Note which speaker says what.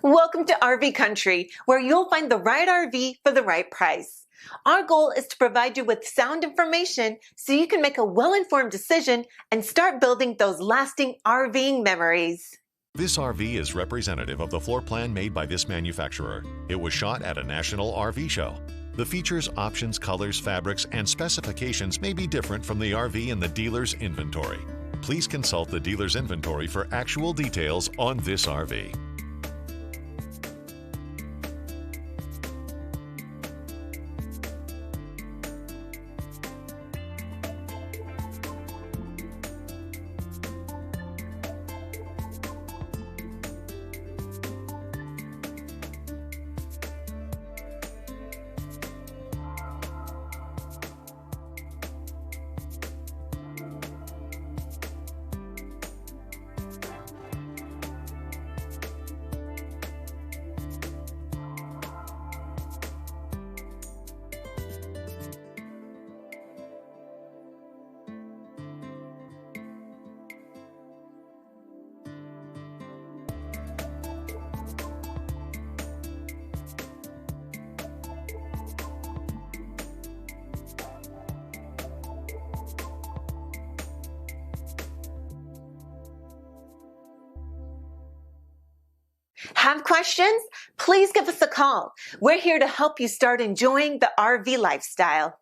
Speaker 1: Welcome to RV Country, where you'll find the right RV for the right price. Our goal is to provide you with sound information so you can make a well-informed decision and start building those lasting RVing memories.
Speaker 2: This RV is representative of the floor plan made by this manufacturer. It was shot at a national RV show. The features, options, colors, fabrics, and specifications may be different from the RV in the dealer's inventory. Please consult the dealer's inventory for actual details on this RV.
Speaker 1: Have questions? Please give us a call. We're here to help you start enjoying the RV lifestyle.